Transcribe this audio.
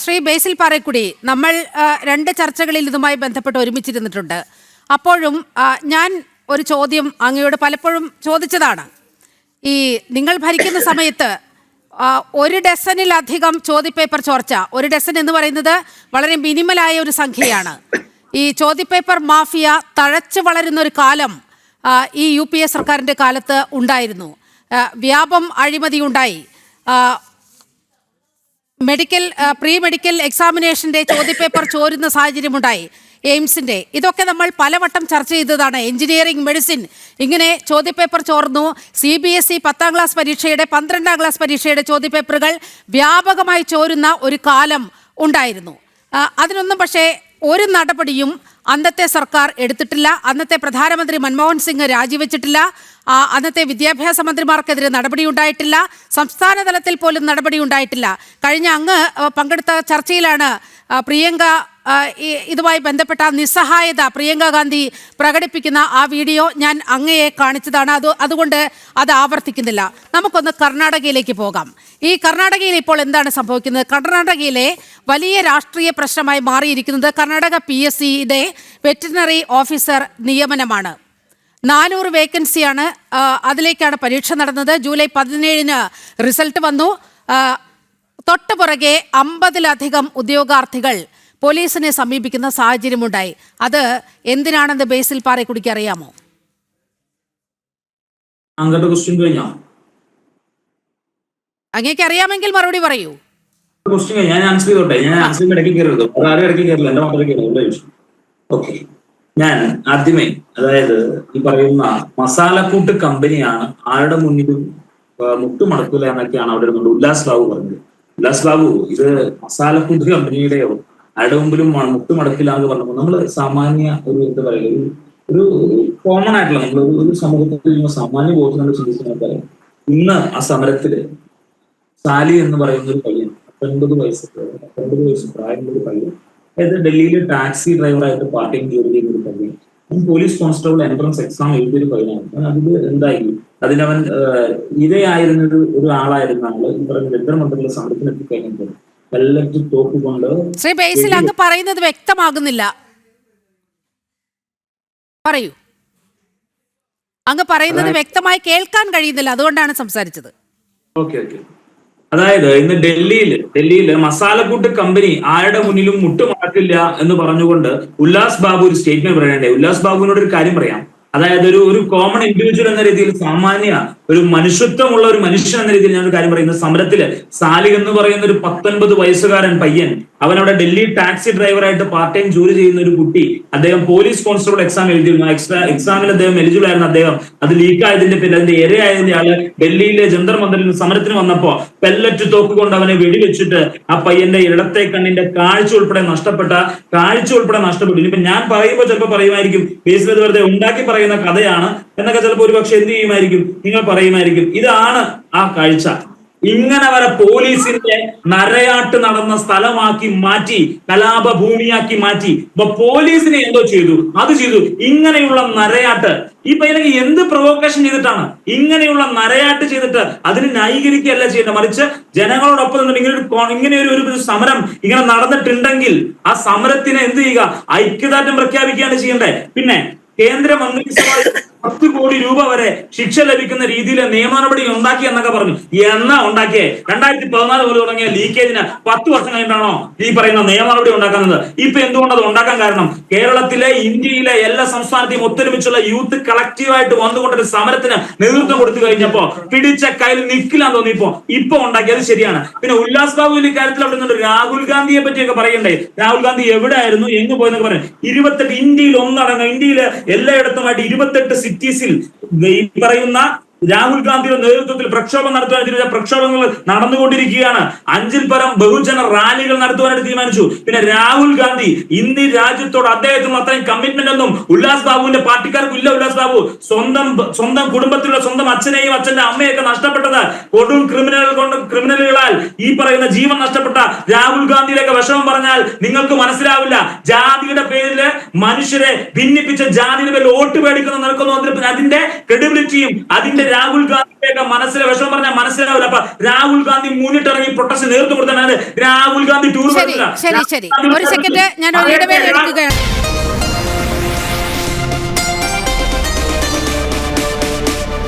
ശ്രീ ബേസിൽ പാറേക്കുടി, നമ്മൾ രണ്ട് ചർച്ചകളിൽ ഇതുമായി ബന്ധപ്പെട്ട് ഒരുമിച്ചിരുന്നിട്ടുണ്ട്. അപ്പോഴും ഞാൻ ഒരു ചോദ്യം അങ്ങയോട് പലപ്പോഴും ചോദിച്ചതാണ്. ഈ നിങ്ങൾ ഭരിക്കുന്ന സമയത്ത് 1 ഡസനിലധികം ചോദ്യപേപ്പർ ചോർച്ച, 1 ഡസൻ എന്ന് പറയുന്നത് വളരെ മിനിമലായ ഒരു സംഖ്യയാണ്. ഈ ചോദ്യപേപ്പർ മാഫിയ തഴച്ചു വളരുന്ന ഒരു കാലം ഈ UPA സർക്കാരിൻ്റെ കാലത്ത് ഉണ്ടായിരുന്നു. വ്യാപം അഴിമതി ഉണ്ടായി. പ്രീ മെഡിക്കൽ എക്സാമിനേഷൻ്റെ ചോദ്യപേപ്പർ ചോരുന്ന സാഹചര്യമുണ്ടായി. എയിംസിൻ്റെ ഇതൊക്കെ നമ്മൾ പലവട്ടം ചർച്ച ചെയ്തതാണ്. എഞ്ചിനീയറിംഗ്, മെഡിസിൻ, ഇങ്ങനെ ചോദ്യപേപ്പർ ചോർന്നു. CBSE 10ാം ക്ലാസ് പരീക്ഷയുടെ 12ാം ക്ലാസ് പരീക്ഷയുടെ ചോദ്യപേപ്പറുകൾ വ്യാപകമായി ചോരുന്ന ഒരു കാലം ഉണ്ടായിരുന്നു. അതിനൊന്നും പക്ഷേ ഒരു നടപടിയും അന്നത്തെ സർക്കാർ എടുത്തിട്ടില്ല. അന്നത്തെ പ്രധാനമന്ത്രി മൻമോഹൻ സിംഗ് രാജിവെച്ചിട്ടില്ല. അന്നത്തെ വിദ്യാഭ്യാസ മന്ത്രിമാർക്കെതിരെ നടപടി ഉണ്ടായിട്ടില്ല. സംസ്ഥാന തലത്തിൽ പോലും നടപടി ഉണ്ടായിട്ടില്ല. കഴിഞ്ഞ അങ്ങ് പങ്കെടുത്ത ചർച്ചയിലാണ് പ്രിയങ്ക ഇതുമായി ബന്ധപ്പെട്ട നിസ്സഹായത പ്രിയങ്ക ഗാന്ധി പ്രകടിപ്പിക്കുന്ന ആ വീഡിയോ ഞാൻ അങ്ങയെ കാണിച്ചതാണ്. അതുകൊണ്ട് അത് ആവർത്തിക്കുന്നില്ല. നമുക്കൊന്ന് കർണാടകയിലേക്ക് പോകാം. ഈ കർണാടകയിൽ ഇപ്പോൾ എന്താണ് സംഭവിക്കുന്നത്? കർണാടകയിലെ വലിയ രാഷ്ട്രീയ പ്രശ്നമായി മാറിയിരിക്കുന്നത് കർണാടക PSCയുടെ വെറ്റിനറി ഓഫീസർ നിയമനമാണ്. 400 വേക്കൻസിയാണ്. അതിലേക്കാണ് പരീക്ഷ നടന്നത്. ജൂലൈ 17-ന് റിസൾട്ട് വന്നു. തൊട്ട് പുറകെ 50-ലധികം ഉദ്യോഗാർത്ഥികൾ പോലീസിനെ സമീപിക്കുന്ന സാഹചര്യമുണ്ടായി. അത് എന്തിനാണെന്ന് ബേസിൽ പാറേക്കുടിക്ക് അറിയാമോ? അങ്ങേക്ക് അറിയാമെങ്കിൽ മറുപടി പറയൂ. ഞാൻ ആദ്യമേ, അതായത് ഈ പറയുന്ന മസാലക്കൂട്ട് കമ്പനിയാണ് ആരുടെ മുന്നിലും മുട്ടുമടക്കില്ല എന്നൊക്കെയാണ് അവിടെ ഇരുന്നുകൊണ്ട് ഉല്ലാസ് ബാബു പറഞ്ഞത്. ഉല്ലാസ് ബാബു ഇത് മസാലക്കൂട്ട് കമ്പനിയുടെയോ ആരുടെ മുമ്പിലും മുട്ടുമടക്കില്ല എന്ന് പറഞ്ഞപ്പോൾ നമ്മൾ സാമാന്യ ഒരു എന്താ പറയുക, ഒരു കോമൺ ആയിട്ടുള്ള നമ്മൾ ഒരു സമൂഹത്തിൽ സാമാന്യ ബോധം നമ്മൾ ചിന്തിച്ച് നമുക്കറിയാം. ഇന്ന് ആ സമരത്തില് സാലി എന്ന് പറയുന്ന ഒരു പയ്യൻ, 19 വയസ്സ് പ്രായമുള്ള ഒരു പയ്യൻ, അതായത് ഡൽഹിയിൽ ടാക്സി ഡ്രൈവറായിട്ട് പാർട്ട് ടൈം ജോലി ചെയ്യുന്ന ഒരു പയ്യൻ, പോലീസ് കോൺസ്റ്റബിൾ എൻട്രൻസ് എക്സാം എഴുതിയൊരു പയ്യനാണ്. അതിൽ എന്തായി, അതിനവൻ ഇരയായിരുന്ന ഒരു ആളായിരുന്ന ആള് ഈ പറയുന്ന ജന്തർമന്ദറിലെ സമരത്തിനെത്തി കഴിഞ്ഞപ്പോൾ എല്ലാറ്റും തോക്കുകൊണ്ട്. ശ്രീ ബേസിൽ, അങ്ങ് പറയുന്നത് വ്യക്തമാകുന്നില്ല. പറയൂ. അങ്ങ് പറയുന്നത് വ്യക്തമായി കേൾക്കാൻ കഴിയുന്നില്ല, അതുകൊണ്ടാണ് സംസാരിച്ചത്. ഓക്കെ. അതായത് ഇന്ന് ഡൽഹിയില് മസാലക്കൂട്ട് കമ്പനി ആരുടെ മുന്നിലും മുട്ടുമടക്കില്ല എന്ന് പറഞ്ഞുകൊണ്ട് ഉല്ലാസ് ബാബു ഒരു സ്റ്റേറ്റ്മെന്റ് പറയണ്ടേ. ഉല്ലാസ് ബാബുവിനോട് ഒരു കാര്യം പറയാം. അതായത് ഒരു കോമൺ ഇൻഡിവിജ്വൽ എന്ന രീതിയിൽ, സാമാന്യ ഒരു മനുഷ്യത്വമുള്ള ഒരു മനുഷ്യൻ എന്ന രീതിയിൽ ഞാൻ ഒരു കാര്യം പറയുന്നത്, സമരത്തില് സാലിഹ് എന്ന് പറയുന്ന ഒരു 19 വയസ്സുകാരൻ പയ്യൻ, അവനവിടെ ഡൽഹി ടാക്സി ഡ്രൈവറായിട്ട് പാർട്ട് ടൈം ജോലി ചെയ്യുന്ന ഒരു കുട്ടി, അദ്ദേഹം പോലീസ് കോൺസ്റ്റബിൾ എക്സാം എഴുതിയിരുന്നു. എക്സാമിൽ അദ്ദേഹം എലിജിബിൾ ആയിരുന്നു. അദ്ദേഹം അത് ലീക്കായതിന്റെ പേരിൽ, അതിന്റെ ഇരയായതിന്റെ ആള് ഡൽഹിയിലെ ജന്തർ മന്ദറിൽ സമരത്തിന് വന്നപ്പോ പെല്ലറ്റ് തോക്ക് കൊണ്ട് അവനെ വെടിവെച്ചിട്ട് ആ പയ്യന്റെ ഇടത്തെ കണ്ണിന്റെ കാഴ്ച ഉൾപ്പെടെ നഷ്ടപ്പെട്ടു. ഇനിയിപ്പോ ഞാൻ പറയുമ്പോൾ ചിലപ്പോൾ പറയുമായിരിക്കും ബേസിൽ വെറുതെ ഉണ്ടാക്കി പറയുന്ന കഥയാണ് എന്നൊക്കെ ചിലപ്പോൾ ഒരു പക്ഷെ എന്ത് ചെയ്യുമായിരിക്കും, നിങ്ങൾ പറയുമായിരിക്കും. ഇതാണ് ആ കാഴ്ച. ഇങ്ങനെ വരെ പോലീസിന്റെ നരയാട്ട് നടന്ന സ്ഥലമാക്കി മാറ്റി, കലാപഭൂമിയാക്കി മാറ്റി. അപ്പൊ പോലീസിനെ എന്തോ ചെയ്തു, അത് ചെയ്തു. ഇങ്ങനെയുള്ള നരയാട്ട് ഈ പയ്യനെങ്കിൽ എന്ത് പ്രൊവോക്കേഷൻ ചെയ്തിട്ടാണ് ഇങ്ങനെയുള്ള നരയാട്ട് ചെയ്തിട്ട് അതിന് ന്യായീകരിക്കുകയല്ല ചെയ്യേണ്ടത്, മറിച്ച് ജനങ്ങളോടൊപ്പം ഇങ്ങനെ ഒരു സമരം ഇങ്ങനെ നടന്നിട്ടുണ്ടെങ്കിൽ ആ സമരത്തിനെ എന്ത് ചെയ്യുക, ഐക്യദാർഢ്യം പ്രഖ്യാപിക്കുകയാണ് ചെയ്യേണ്ടത്. പിന്നെ കേന്ദ്ര മന്ത്രിസഭ 10 കോടി രൂപ വരെ ശിക്ഷ ലഭിക്കുന്ന രീതിയിൽ നിയമ നടപടി ഉണ്ടാക്കി എന്നൊക്കെ പറഞ്ഞു. എന്നാ ഉണ്ടാക്കിയേ? 2014 മുതൽ തുടങ്ങിയ ലീക്കേജിന് 10 വർഷം കഴിഞ്ഞിട്ടാണോ ഈ പറയുന്ന നിയമ നടപടി ഉണ്ടാക്കുന്നത്? ഇപ്പൊ എന്തുകൊണ്ട് അത് ഉണ്ടാക്കാൻ കാരണം, കേരളത്തിലെ ഇന്ത്യയിലെ എല്ലാ സംസ്ഥാനത്തെയും ഒത്തൊരുമിച്ചുള്ള യൂത്ത് കളക്റ്റീവായിട്ട് വന്നുകൊണ്ടൊരു സമരത്തിന് നേതൃത്വം കൊടുത്തു കഴിഞ്ഞപ്പോ പിടിച്ച കയ്യിൽ നിൽക്കില്ലാന്ന് തോന്നിയപ്പോ ഇപ്പൊ ഉണ്ടാക്കിയത് ശരിയാണ്. പിന്നെ ഉല്ലാസ് ബാബു ഇക്കാര്യത്തിൽ അവിടെ നിന്നുണ്ട് രാഹുൽ ഗാന്ധിയെ പറ്റിയൊക്കെ പറയണ്ടേ. രാഹുൽ ഗാന്ധി എവിടെ ആയിരുന്നു, എങ്ങ് പോയെന്നൊക്കെ പറയും. 28 ഇന്ത്യയിൽ ഒന്നടങ്കം, ഇന്ത്യയില് എല്ലായിടത്തുമായിട്ട് 28 സിറ്റീസിൽ ഈ പറയുന്ന രാഹുൽ ഗാന്ധിയുടെ നേതൃത്വത്തിൽ പ്രക്ഷോഭം നടത്തുവാൻ പ്രക്ഷോഭങ്ങൾ നടന്നുകൊണ്ടിരിക്കുകയാണ്. 5-ൽ പരം ബഹുജന റാലികൾ നടത്തുവാനായിട്ട് തീരുമാനിച്ചു. പിന്നെ രാഹുൽ ഗാന്ധി ഇന്ന് രാജ്യത്തോട് അദ്ദേഹത്തിന് അത്രയും കമ്മിറ്റ്മെന്റ് ഒന്നും ഉല്ലാസ് ബാബുവിന്റെ പാർട്ടിക്കാർക്കും ഇല്ല. ഉല്ലാസ് ബാബു സ്വന്തം കുടുംബത്തിലുള്ള സ്വന്തം അച്ഛനെയും അച്ഛന്റെ അമ്മയൊക്കെ നഷ്ടപ്പെട്ടത് കൊടും ക്രിമിനലുകളാൽ ഈ പറയുന്ന ജീവൻ നഷ്ടപ്പെട്ട രാഹുൽ ഗാന്ധിയിലേക്ക് വിഷമം പറഞ്ഞാൽ നിങ്ങൾക്ക് മനസ്സിലാവില്ല. ജാതിയുടെ പേരില് മനുഷ്യരെ ഭിന്നിപ്പിച്ച, ജാതിയുടെ പേരിൽ വോട്ട് മേടിക്കുന്ന നടക്കുന്നു. അതിന്റെ ക്രെഡിബിലിറ്റിയും അതിന്റെ രാഹുൽ ഗാന്ധിയുടെ മനസ്സിലെ വിഷമം പറഞ്ഞാൽ മനസ്സിലാവില്ല. അപ്പൊ രാഹുൽ ഗാന്ധി മുന്നിട്ടിറങ്ങി പ്രൊട്ടസ്റ്റ് നേതൃത്വം കൊടുത്താണ് രാഹുൽ ഗാന്ധി ടൂർ ശരി ശരി ശരി ഒരു സെക്കൻഡ് ഞാൻ ഒരു ഇടവേള എടുക്കുകയാണ്.